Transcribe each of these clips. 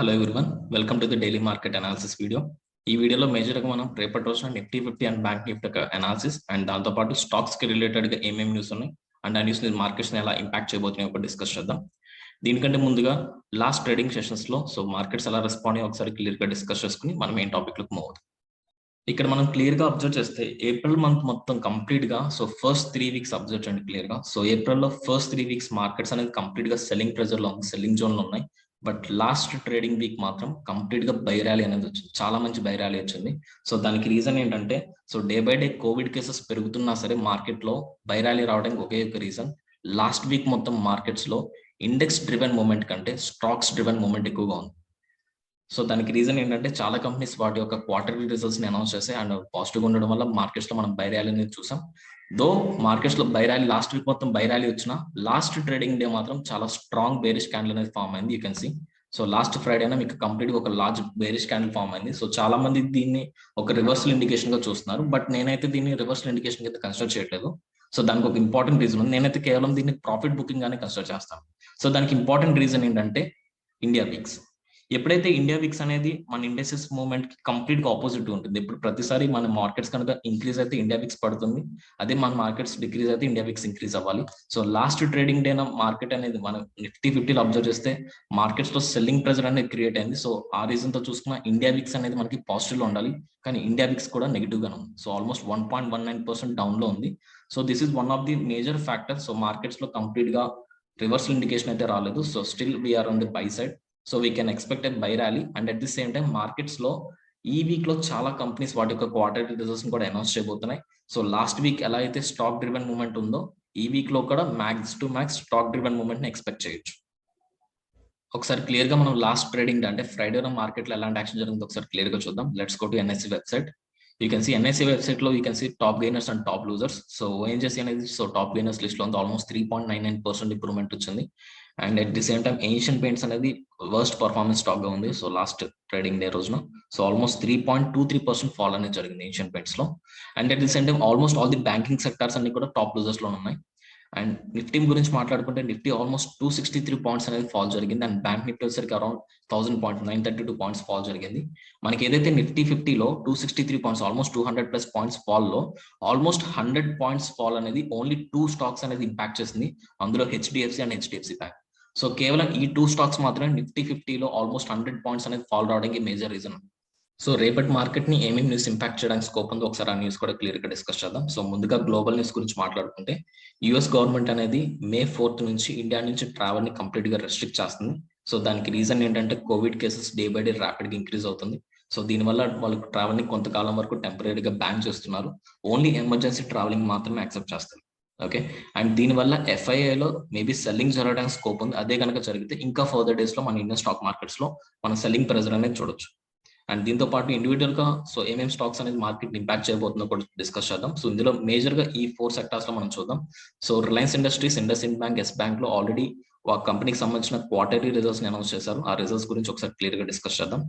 Hello everyone, welcome to the daily market analysis video. ఈ వీడియోలో మేజర్గా మనం రేపటి రోజున Nifty 50 and bank Nifty analysis and దాంతోపాటు స్టాక్స్కి రిలేటెడ్గా ఏమేమి న్యూస్ ఉన్నాయి అండ్ ఆ న్యూస్ మార్కెట్స్ని ఎలా ఇంపాక్ట్ చేయబోతున్నాయి ఒకటి డిస్కస్ చేద్దాం. దీనికంటే ముందుగా లాస్ట్ ట్రేడింగ్ సెషన్స్లో మార్కెట్స్ ఎలా రెస్పాండ్ అయ్యి ఒకసారి క్లియర్గా డిస్కస్ చేసుకుని మనం మెయిన్ టాపిక్లకు మూవ్ అవుతాం. ఇక్కడ మనం క్లియర్గా అబ్జర్వ్ చేస్తే ఏప్రిల్ మంత్ మొత్తం కంప్లీట్గా ఫస్ట్ 3 వీక్స్ అబ్జర్వ్ చేయండి క్లియర్గా. ఏప్రిల్లో ఫస్ట్ 3 వీక్స్ మార్కెట్స్ అనేది కంప్లీట్గా సెల్లింగ్ ప్రెజర్లో ఉంది, సెల్లింగ్ జోన్లో ఉన్నాయి. బట్ లాస్ట్ ట్రేడింగ్ వీక్ మాత్రం కంప్లీట్ గా బై ర్యాలీ అనేది వచ్చింది, చాలా మంచి బై ర్యాలీ వచ్చింది. దానికి రీజన్ ఏంటంటే day by day covid cases పెరుగుతున్నా సరే మార్కెట్ లో బై ర్యాలీ రావడానికి ఒకే ఒక రీజన్, లాస్ట్ వీక్ మొత్తం మార్కెట్స్ లో ఇండెక్స్ డ్రివెన్ మూమెంట్ కంటే స్టాక్స్ డ్రివెన్ మూమెంట్ ఎక్కువగా ఉంది. దానికి రీజన్ ఏంటంటే చాలా కంపెనీస్ వాటి యొక్క క్వార్టర్లీ రిజల్ట్స్ ని అనౌన్స్ చేస్తాయి అండ్ పాజిటివ్ ఉండడం వల్ల మార్కెట్స్ లో మనం బై ర్యాలీ అనేది చూసాం. మార్కెట్స్ లో బై ర్యాలీ లాస్ట్ వీక్ మొత్తం బై ర్యాలీ వచ్చిన లాస్ట్ ట్రేడింగ్ డే మాత్రం చాలా స్ట్రాంగ్ బేరిష్ క్యాండిల్ అనేది ఫామ్ అయింది. యూ కెన్ సీ లాస్ట్ ఫ్రైడేనా మీకు కంప్లీట్ గా ఒక లార్జ్ బేరిష్ క్యాండిల్ ఫామ్ అయింది. చాలా మంది దీన్ని ఒక రివర్సల్ ఇండికేషన్ గా చూస్తున్నారు, బట్ నేనైతే దీన్ని రివర్సల్ ఇండికేషన్ అయితే కన్సిడర్ చేయట్లేదు. దానికి ఒక ఇంపార్టెంట్ రీజన్ ఉంది, నేనైతే కేవలం దీన్ని ప్రాఫిట్ బుకింగ్ గానే కన్సిడర్ చేస్తాను. దానికి ఇంపార్టెంట్ రీజన్ ఏంటంటే ఇండియా వీక్స్. ఎప్పుడైతే ఇండియా వీక్స్ అనేది మన ఇండెక్సెస్ మూవ్మెంట్ కి కంప్లీట్ గా ఆపోజిట్ ఉంటుంది. ఇప్పుడు ప్రతిసారి మన మార్కెట్స్ కనుక ఇంక్రీజ్ అయితే ఇండియా వీక్స్ పడుతుంది, అదే మన మార్కెట్స్ డిక్రీజ్ అయితే ఇండియా వీక్స్ ఇంక్రీజ్ అవ్వాలి. లాస్ట్ ట్రేడింగ్ డే మార్కెట్ అనేది మనం నిఫ్టీ 50లో అబ్జర్వ్ చేస్తే మార్కెట్స్ లో సెల్లింగ్ ప్రెజర్ అనేది క్రియేట్ అయింది. ఆ రీజన్ తో చూసుకున్న ఇండియా వీక్స్ అనేది మనకి పాజిటివ్ లో ఉండాలి, కానీ ఇండియా వీక్స్ కూడా నెగిటివ్ గానే ఉంది. ఆల్మోస్ట్ 1.19% డౌన్ లో ఉంది. This is one of the major factor. Markets లో కంప్లీట్ గా రివర్సల్ ఇండికేషన్ అయితే రాలేదు. Still we are on the buy side. We can expect a buy rally and at the same time markets లో ఈ week లో చాలా కంపెనీస్ వాటి యొక్క క్వార్టర్లీ రిజల్ట్స్ కూడా అనౌన్స్ చేయబోతున్నాయి. లాస్ట్ వీక్ ఎలా అయితే స్టాక్ డ్రివెన్ మూవ్మెంట్ ఉందో ఈ వీక్ లో కూడా max to max stock driven movement ని ఎక్స్పెక్ట్ చేయొచ్చు. ఒకసారి క్లియర్ గా మనం లాస్ట్ ట్రేడింగ్ అంటే ఫ్రైడే మార్కెట్ లో ఎలాంటి యాక్షన్ జరిగిందో ఒకసారి క్లియర్ గా చూద్దాం. Let's go to NSC website. You can see NSC website లో you can see top gainers and top losers. ONGC అనేది టాప్ గెయినర్స్ లిస్ట్ లో ఉంది, ఆల్మోస్ట్ 3.99% ఇంప్రూవ్మెంట్ వచ్చింది. And at the same time Asian Paints అనేది worst performance stock గా ఉంది. Last trading day రోజున almost 3.23% fall అనేది జరిగింది ఏషియన్ పెయింట్స్ లో. And at the same time almost all the banking sectors అన్ని కూడా టాప్ లూజర్స్ లో ఉన్నాయి. అండ్ నిఫ్టీ గురించి మాట్లాడుకుంటే నిఫ్టీ ఆల్మోస్ట్ 263 పాయింట్స్ అనేది ఫాల్ జరిగింది. అండ్ బ్యాంక్ నిఫ్టీ వచ్చేసరికి అరౌండ్ 1000.932 పాయింట్స్ ఫాల్ జరిగింది. మనకి ఏదైతే నిఫ్టీ 50లో 263 పాయింట్స్ ఆల్మోస్ట్ 200+ పాయింట్స్ ఫాల్ లో ఆల్మోస్ట్ 100 పాయింట్స్ ఫాల్ అనేది ఓన్లీ 2 స్టాక్స్ అనేది ఇంపాక్ట్ చేసింది, అందులో హెచ్డిఎఫ్సి అండ్ హెచ్డిఎఫ్సి బ్యాంక్. కేవలం ఈ 2 స్టాక్స్ మాత్రమే నిఫ్టీ 50లో ఆల్మోస్ట్ 100 పాయింట్స్ అనేది ఫాల్ రావడానికి మేజర్ రీజన్. రేపటి మార్కెట్ ని ఏమేమి న్యూస్ ఇంపాక్ట్ చేయడానికి స్కోప్ ఉందో ఒకసారి ఆ న్యూస్ కూడా క్లియర్ గా డిస్కస్ చేద్దాం. ముందుగా గ్లోబల్ న్యూస్ గురించి మాట్లాడుకుంటే యుఎస్ గవర్నమెంట్ అనేది May 4th నుంచి ఇండియా నుంచి ట్రావెల్ ని కంప్లీట్ గా రెస్ట్రిక్ట్ చేస్తుంది. దానికి రీజన్ ఏంటంటే Covid cases day by day rapid గా ఇంక్రీజ్ అవుతుంది. దీనివల్ల వాళ్ళకి ట్రావెల్ ని కొంతకాలం వరకు టెంపరీగా బ్యాన్ చేస్తున్నారు, ఓన్లీ ఎమర్జెన్సీ ట్రావెలింగ్ మాత్రమే యాక్సెప్ట్ చేస్తారు. ఓకే, అండ్ దీనివల్ల ఎఫ్ఐఐలో మేబీ సెల్లింగ్ జరగడానికి స్కోప్ ఉంది. అదే కనుక జరిగితే ఇంకా ఫర్దర్ డేస్ లో మన ఇండియన్ స్టాక్ మార్కెట్స్ లో మనం సెల్లింగ్ ప్రెజర్ అనేది చూడొచ్చు. అండ్ దీంతో పాటు ఇండివిజువల్ గా ఏమేమి స్టాక్స్ అనేది మార్కెట్ ఇంపాక్ట్ చేయబోతుందో కూడా డిస్కస్ చేద్దాం. ఇందులో మేజర్ గా ఈ 4 సెక్టార్స్ లో మనం చూద్దాం. రిలయన్స్ ఇండస్ట్రీస్, ఇండస్ఇండ్ బ్యాంక్, ఎస్ బ్యాంక్ లో ఆల్రెడీ ఆ కంపెనీకి సంబంధించిన క్వార్టర్లీ రిజల్ట్స్ ని అనౌన్స్ చేశారు. ఆ రిజల్ట్స్ గురించి ఒకసారి క్లియర్ గా డిస్కస్ చేద్దాం.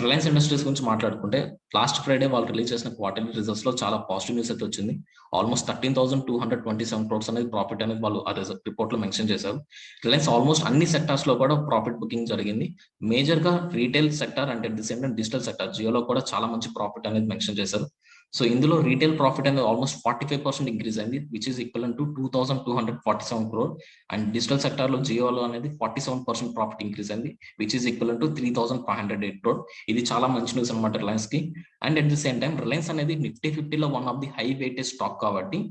రిలయన్స్ ఇండస్ట్రీస్ గురించి మాట్లాడుకుంటే లాస్ట్ ఫ్రైడే వాళ్ళు రిలీజ్ చేసిన క్వార్టర్లీ రిజల్ట్స్ లో చాలా పాజిటివ్ న్యూస్ అయితే వచ్చింది. ఆల్మోస్ట్ 13,227 crores అనేది ప్రాఫిట్ అనేది వాళ్ళు ఆ రిపోర్ట్ లో మెన్షన్ చేశారు. రిలయన్స్ ఆల్మోస్ట్ అన్ని సెక్టార్స్ లో కూడా ప్రాఫిట్ బుకింగ్ జరిగింది. మేజర్ గా retail sector and at the same time digital sector జియోలో కూడా చాలా మంచి ప్రాఫిట్ అనేది మెన్షన్ చేశారు. ఇందులో రీటైల్ ప్రాఫిట్ అనేది ఆల్మోస్ట్ 45% ఇంక్రీజ్ అయింది, which is equal to 2,247 crore. And digital sector లో జియోలో అనేది 47% ప్రాఫిట్ ఇంక్రీజ్ అయింది, which is equal to 3,508 crore. ఇది చాలా మంచి న్యూస్ అనమాట రిలయన్స్ కి. And at the same time Reliance అనేది నిఫ్టీ 50లో one of the high weightage stock కాబట్టి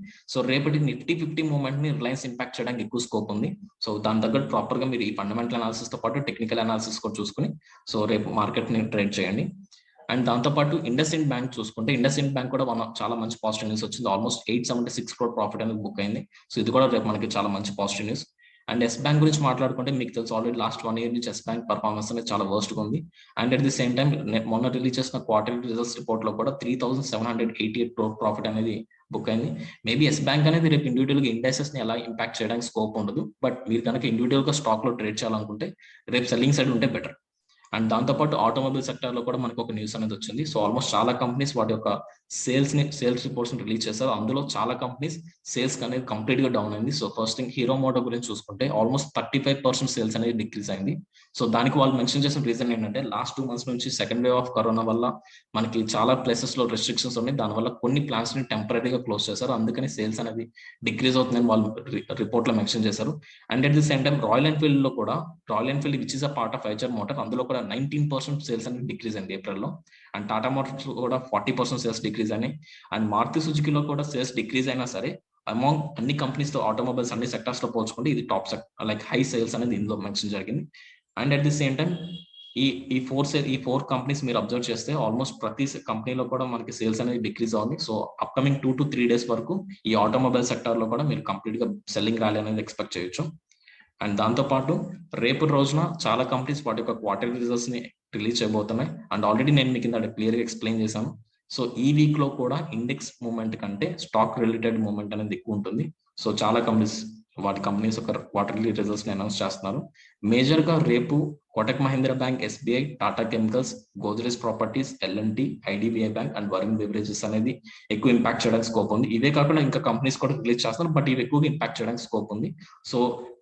రేపటి నిఫ్టీ 50 మూవ్మెంట్ ని రిలయన్స్ ఇంపాక్ట్ చేయడానికి ఎక్కువ స్కోప్ ఉంది. దాని తగ్గట్టు ప్రాపర్ గా మీరు ఈ ఫండమెంటల్ అనాలిసిస్ తో పాటు టెక్నికల్ అనాలిసిస్ కూడా చూసుకుని రేపు మార్కెట్ ని ట్రేడ్ చేయండి. అండ్ దాంతోపాటు ఇండస్ఇండ్ బ్యాంక్ చూసుకుంటే ఇండస్ఇండ్ బ్యాంక్ కూడా చాలా మంచి పాజిటివ్ న్యూస్ వచ్చింది. ఆల్మోస్ట్ 876 crore ప్రాఫిట్ అనేది బుక్ అయింది. ఇది కూడా రేపు మనకి చాలా మంచి positive news. And Yes Bank గురించి మాట్లాడుకుంటే మీకు తెలుసు ఆల్రెడీ లాస్ట్ 1 year నుంచి ఎస్ బ్యాంక్ పర్ఫార్మెన్స్ అనేది చాలా వర్స్ట్ గా ఉంది. And at the same time మొన్న రిలీజ్ చేసిన క్వార్టర్లీ రిజల్ట్స్ రిపోర్ట్ లో కూడా 3,788 crore ప్రాఫిట్ అనేది బుక్ అయింది. మేబీ ఎస్ బ్యాంక్ అనేది రేపు ఇండివిజువల్ గా ఇండెక్సెస్ ని ఎలా ఇంపాక్ట్ చేయడానికి స్కోప్ ఉండదు, బట్ మీరు కనుక ఇండివిజువల్ గా స్టాక్ లో ట్రేడ్ చేయాలనుకుంటే రేపు సెల్లింగ్ సైడ్ ఉంటే బెటర్. అండ్ దాంతోపాటు ఆటోమొబైల్ సెక్టర్ లో కూడా మనకు ఒక న్యూస్ అనేది వచ్చింది. ఆల్మోస్ట్ చాలా కంపెనీస్ వాటి యొక్క సేల్స్ రిపోర్ట్స్ రిలీజ్ చేశారు. అందులో చాలా కంపెనీస్ సేల్స్ అనేది కంప్లీట్ గా డౌన్ అయింది. So first thing Hero Moto గురించి చూసుకుంటే ఆల్మోస్ట్ 35% సేల్స్ అనేది డిక్రీజ్ అయింది. సో దానికి వాళ్ళు మెన్షన్ చేసిన రీజన్ ఏంటంటే లాస్ట్ 2 months నుంచి సెకండ్ వేవ్ ఆఫ్ కరోనా వల్ల మనకి చాలా ప్లేసెస్ లో రెస్ట్రిక్షన్స్ ఉన్నాయి. దానివల్ల కొన్ని ప్లాన్స్ ని టెంపరీగా క్లోజ్ చేశారు. అందుకని సేల్స్ అనేది డిక్రీజ్ అవుతుందని వాళ్ళు రిపోర్ట్ లో మెన్షన్ చేశారు. And at the same time royal Enfield లో కూడా royal Enfield which is a part of Eicher motor, అందులో కూడా 19% సేల్స్ అనేది డిక్రీజ్ అయింది ఏప్రిల్లో. అండ్ టాటా మోటార్స్ కూడా 40% సేల్స్ డిక్రీజ్ అయినాయి. అండ్ మారుతి సుజుకిలో కూడా సేల్స్ డిక్రీజ్ అయినా సరే అమాంగ్ అన్ని కంపెనీస్ తో ఆటోమొబైల్స్ అన్ని సెక్టర్స్ లో పోల్చుకుంటే ఇది టాప్ లైక్ హై సేల్స్ అనేది ఇందులో మెన్షన్ జరిగింది. And at the same time ఈ ఫోర్ కంపెనీస్ మీరు అబ్జర్వ్ చేస్తే ఆల్మోస్ట్ ప్రతి కంపెనీలో కూడా మనకి సేల్స్ అనేది డిక్రీజ్ అవుతుంది. సో అప్కమింగ్ 2 to 3 days వరకు ఈ ఆటోమొబైల్ సెక్టర్ లో కూడా మీరు కంప్లీట్ గా సెల్లింగ్ ర్యాలీ అనేది ఎక్స్పెక్ట్ చేయొచ్చు. అండ్ దాంతో పాటు రేపు రోజున చాలా కంపెనీస్ వాటి యొక్క క్వార్టర్ రిజల్ట్స్ ని రిలీజ్ చేయబోతున్నాయి. అండ్ ఆల్రెడీ నేను మీకు ఇంత క్లియర్ గా ఎక్స్ప్లెయిన్ చేశాను. సో ఈ వీక్ లో కూడా ఇండెక్స్ మూవ్మెంట్ కంటే స్టాక్ రిలేటెడ్ మూవ్మెంట్ అనేది ఎక్కువ ఉంటుంది. సో చాలా కంపెనీస్ యొక్క క్వార్టర్లీ రిజల్ట్స్ ని అనౌన్స్ చేస్తున్నారు. మేజర్ గా రేపు కోటక్ మహీంద్రా బ్యాంక్, ఎస్బీఐ, టాటా కెమికల్స్, గోద్రేజ్ ప్రాపర్టీస్, ఎల్ఎన్టీ, ఐడిబిఐ బ్యాంక్ అండ్ వరుణ్ బెవరేజెస్ అనేది ఎక్కువ ఇంపాక్ట్ చేయడానికి స్కోప్ ఉంది. ఇవే కాకుండా ఇంకా కంపెనీస్ కూడా రిలీజ్ చేస్తున్నారు, బట్ ఇవి ఎక్కువగా ఇంపాక్ట్ చేయడానికి స్కోప్ ఉంది. సో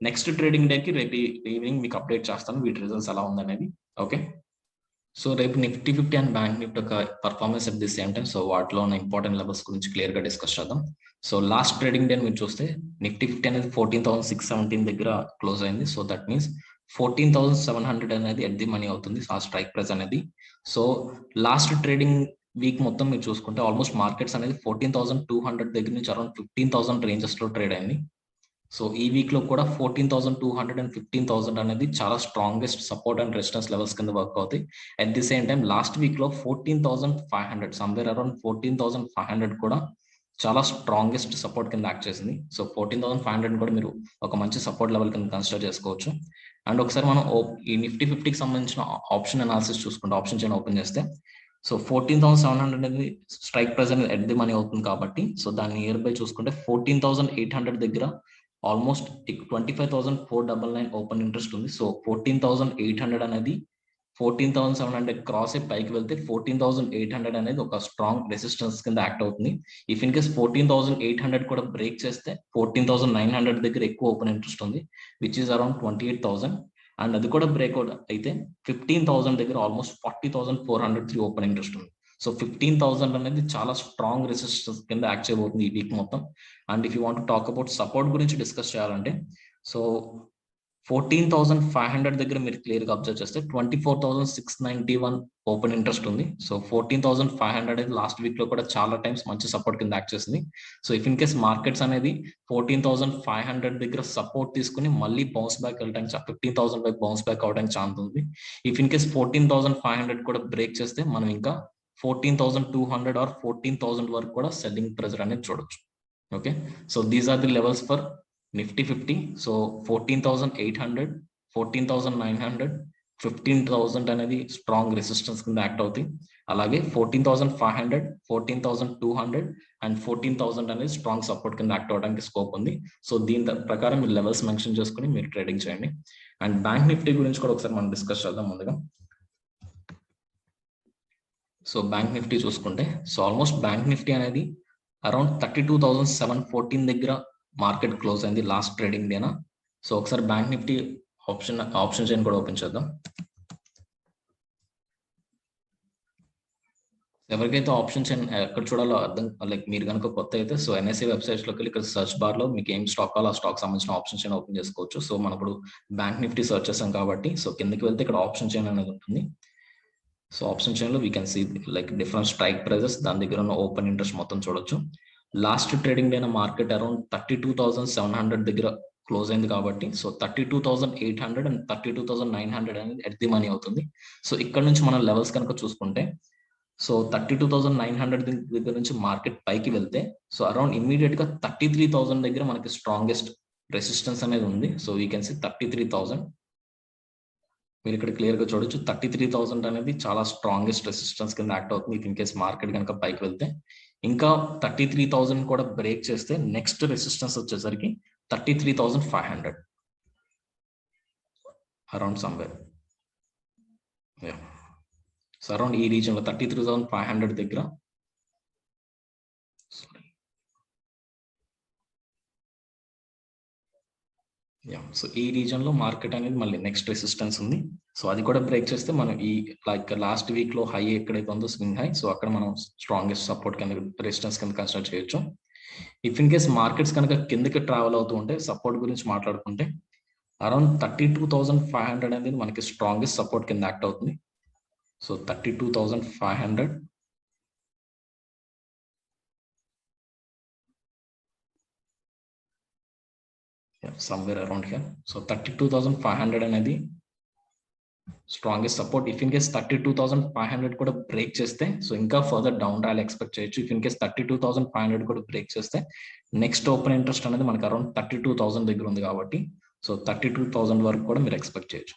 నెక్స్ట్ ట్రేడింగ్ డేకి రేపు ఈవినింగ్ మీకు అప్డేట్ చేస్తాను వీటి రిజల్ట్స్ ఎలా ఉందనేది. ఓకే, సో రేపు నిఫ్టీ 50 అండ్ బ్యాంక్ నిఫ్టీ యొక్క performance at the same time so వాటిలో ఉన్న ఇంపార్టెంట్ లెవెల్స్ గురించి క్లియర్ గా డిస్కస్ చేద్దాం. సో లాస్ట్ ట్రేడింగ్ డే మీరు చూస్తే నిఫ్టీ 50 అనేది 14,617 దగ్గర క్లోజ్ అయింది. సో దట్ మీన్స్ 14,700 అనేది ఎట్ ది మనీ అవుతుంది ఆ స్ట్రైక్ ప్రైస్ అనేది. సో లాస్ట్ ట్రేడింగ్ వీక్ మొత్తం మీరు చూసుకుంటే ఆల్మోస్ట్ మార్కెట్స్ అనేది 14,200 దగ్గర నుంచి అరౌండ్ 15,000 రేంజెస్ లో ట్రేడ్ అయింది. సో ఈ వీక్ లో కూడా 14,200 అండ్ 15,000 అనేది చాలా strongest support and resistance levels కింద వర్క్ అవుతాయి. At the same time last week లో 14,500 సమ్వేర్ అరౌండ్ 14,500 కూడా చాలా స్ట్రాంగెస్ట్ సపోర్ట్ కింద యాక్ట్ చేసింది. సో 14,500 కూడా మీరు ఒక మంచి సపోర్ట్ లెవెల్ కింద కన్సిడర్ చేసుకోవచ్చు. అండ్ ఒకసారి మనం ఈ నిఫ్టీ 50కి సంబంధించిన ఆప్షన్ అనాలిసిస్ చూసుకుంటే ఆప్షన్ చైన్ ఓపెన్ చేస్తే సో 14,700 అనేది స్ట్రైక్ ప్రైస్ అనేది ఎట్ ది మనీ అవుతుంది కాబట్టి సో దాని నియర్ బై చూసుకుంటే 14,800 దగ్గర ఆల్మోస్ట్ 25,499 ఓపెన్ ఇంట్రెస్ట్ ఉంది. సో 14,800 అనేది 14,700 క్రాస్ అయి పైకి వెళ్తే 14,800 అనేది ఒక స్ట్రాంగ్ రెసిస్టెన్స్ కింద యాక్ట్ అవుతుంది. ఇఫ్ ఇన్ కేస్ 14,800 కూడా బ్రేక్ చేస్తే 14,900 దగ్గర ఎక్కువ ఓపెన్ ఇంట్రెస్ట్ ఉంది విచ్ ఇస్ అరౌండ్ 28,000. అండ్ అది కూడా బ్రేక్అవుట్ అయితే 15,000 దగ్గర ఆల్మోస్ట్ 40,403 ఓపెన్ ఇంట్రెస్ట్ ఉంది. సో 15,000 అనేది చాలా స్ట్రాంగ్ రెసిస్టెన్స్ కింద యాక్ట్ చేయబోతుంది ఈ వీక్ మొత్తం. And if you want talk about support గురించి డిస్కస్ చేయాలంటే సో 14,500 దగ్గర మీరు క్లియర్ గా అబ్జర్వ్ చేస్తే 24,691 ఓపెన్ ఇంట్రెస్ట్ ఉంది. సో 14,500 అనేది లాస్ట్ వీక్ లో కూడా చాలా టైమ్స్ మంచి సపోర్ట్ కింద యాక్ట్ చేసింది. So if in case markets అనేది 14,500 దగ్గర సపోర్ట్ తీసుకుని మళ్ళీ బౌన్స్ బ్యాక్ వెళ్ళడానికి 15,000 వైపు బౌన్స్ బ్యాక్ అవడానికి ఛాన్స్ ఉంది. ఇఫ్ ఇన్ కేస్ 14,500 కూడా బ్రేక్ చేస్తే మనం ఇంకా 14,200 ఆర్ 14,000 వరకు కూడా సెల్లింగ్ ప్రెజర్ అనేది చూడొచ్చు. Okay, so these are the levels for Nifty 50. So 14,800, 14,900, 15,000 అనేది స్ట్రాంగ్ రెసిస్టెన్స్ కింద యాక్ట్ అవుతాయి. అలాగే 14,500, 14,200 అండ్ 14,000 అనేది స్ట్రాంగ్ సపోర్ట్ కింద యాక్ట్ అవడానికి స్కోప్ ఉంది. సో దీని ప్రకారం మీరు లెవెల్స్ మెన్షన్ చేసుకుని మీరు ట్రేడింగ్ చేయండి. అండ్ బ్యాంక్ నిఫ్టీ గురించి కూడా ఒకసారి మనం డిస్కస్ చేద్దాం ముందుగా. సో బ్యాంక్ నిఫ్టీ చూసుకుంటే సో ఆల్మోస్ట్ బ్యాంక్ నిఫ్టీ అనేది అరౌండ్ 32,714 దగ్గర మార్కెట్ క్లోజ్ అయింది లాస్ట్ ట్రేడింగ్ డేనా. సో ఒకసారి బ్యాంక్ నిఫ్టీ ఆప్షన్ చైన్ కూడా ఓపెన్ చేద్దాం. ఎవరికైతే ఆప్షన్ చైన్ ఎక్కడ చూడాలో అర్థం లైక్ మీరు కనుక కొత్త అయితే సో ఎన్ఎస్సి వెబ్సైట్స్ లోకి వెళ్ళి ఇక్కడ సర్చ్ బార్ లో మీకు ఏం స్టాక్ కావాలో ఆ స్టాక్ సంబంధించిన ఆప్షన్ చైన్ ఓపెన్ చేసుకోవచ్చు. సో మనం ఇప్పుడు బ్యాంక్ నిఫ్టీ సర్చ్ చేస్తాం కాబట్టి సో కిందకి వెళ్తే ఇక్కడ ఆప్షన్ చైన్ అనేది ఉంటుంది. సో ఆప్షన్ చైన్ లో we can see like different strike prices, దాని దగ్గర ఉన్న ఓపెన్ ఇంట్రెస్ట్ మొత్తం చూడొచ్చు. లాస్ట్ ట్రేడింగ్ అయిన మార్కెట్ అరౌండ్ 32,700 దగ్గర క్లోజ్ అయింది కాబట్టి సో 32,800 అండ్ 32,900 అనేది ఎట్ ది మనీ అవుతుంది. సో ఇక్కడ నుంచి మనం లెవెల్స్ కనుక చూసుకుంటే సో 32,900 దగ్గర నుంచి మార్కెట్ పైకి వెళ్తే సో అరౌండ్ ఇమ్మీడియట్ గా 33,000 దగ్గర మనకి స్ట్రాంగెస్ట్ రెసిస్టెన్స్ అనేది ఉంది. సో వీ కెన్ సీ 33,000 మీరు ఇక్కడ క్లియర్ గా చూడొచ్చు. 33,000 అనేది చాలా స్ట్రాంగెస్ట్ రెసిస్టెన్స్ కింద యాక్ట్ అవుతుంది. ఇఫ్ ఇన్ కేస్ మార్కెట్ కనుక పైకి వెళ్తే ఇంకా 33,000 కూడా బ్రేక్ చేస్తే నెక్స్ట్ రెసిస్టెన్స్ వచ్చేసరికి 33,500 అరౌండ్ సమ్వేర్. సో అరౌండ్ ఈ రీజన్ లో 33,500 దగ్గర సో ఈ రీజన్ లో మార్కెట్ అనేది మళ్ళీ నెక్స్ట్ రెసిస్టెన్స్ ఉంది. సో అది కూడా బ్రేక్ చేస్తే మనం ఈ లైక్ లాస్ట్ వీక్ లో హై ఎక్కడైతే ఉందో స్వింగ్ హై, సో అక్కడ మనం స్ట్రాంగెస్ట్ సపోర్ట్ కింద రెసిస్టెన్స్ కింద కన్సిడర్ చేయొచ్చు. ఇఫ్ ఇన్ కేస్ మార్కెట్స్ కనుక కిందకి ట్రావెల్ అవుతూ ఉంటే సపోర్ట్ గురించి మాట్లాడుకుంటే అరౌండ్ 32,500 అనేది మనకి స్ట్రాంగెస్ట్ సపోర్ట్ కింద యాక్ట్ అవుతుంది. So 32,500 somewhere around here. So 32,500 అనేది strongest support. If in case 32,500 కూడా బ్రేక్ చేస్తే సో ఇంకా ఫర్దర్ డౌన్ ర్యాలీ ఎక్స్పెక్ట్ చేయొచ్చు. ఇఫ్ ఇన్ కేస్ 32,500 కూడా బ్రేక్ చేస్తే నెక్స్ట్ ఓపెన్ ఇంట్రెస్ట్ అనేది మనకి అరౌండ్ 32,000 దగ్గర ఉంది కాబట్టి సో 32,000 వరకు కూడా మీరు ఎక్స్పెక్ట్ చేయొచ్చు.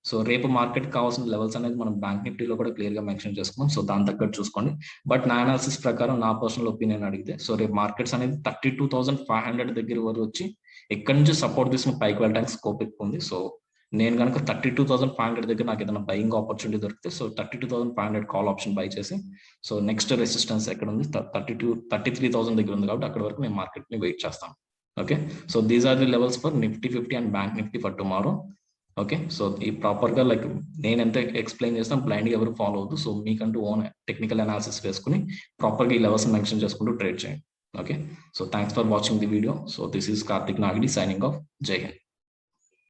సో రేపు మార్కెట్ కావాల్సిన లెవెల్స్ అనేది మనం బ్యాంక్ నిఫ్టీలో కూడా క్లియర్ గా మెన్షన్ చేసుకున్నాం. సో దాని తగ్గట్టు చూసుకోండి. బట్ నా అనాలిసిస్ ప్రకారం నా పర్సనల్ ఒపీనియన్ అడిగితే సో రేపు మార్కెట్స్ అనేది 32,500 దగ్గర వరకు వచ్చి ఎక్కడి నుంచి సపోర్ట్ తీసుకుని పైకి వెళ్ళడానికి స్కోప్ ఎక్కువ ఉంది. సో నేను కనుక 32,500 దగ్గర నాకు ఏదైనా బయింగ్ ఆపర్చునిటీ దొరికితే సో 32,500 కాల్ ఆప్షన్ బై చేసి సో నెక్స్ట్ రెసిస్టెన్స్ ఎక్కడ ఉంది 33,000 దగ్గర ఉంది కాబట్టి అక్కడ వరకు నేను మార్కెట్ ని వెయిట్ చేస్తాను. Okay, so these are the levels for Nifty 50 and bank Nifty for tomorrow. Okay, so ఈ ప్రాపర్ గా లైక్ నేను ఎంత ఎక్స్ప్లెయిన్ చేస్తాను బ్లైండ్ గా ఎవరు ఫాలో అవుతూ, సో మీకంటూ ఓన్ టెక్నికల్ అనాలిసిస్ వేసుకుని ప్రాపర్ గా ఈ లెవెల్స్ మెన్షన్ చేసుకుంటూ ట్రేడ్ చేయండి. Okay, so thanks for watching the video. So this is Karthik Nagidi signing off. జై హింద్.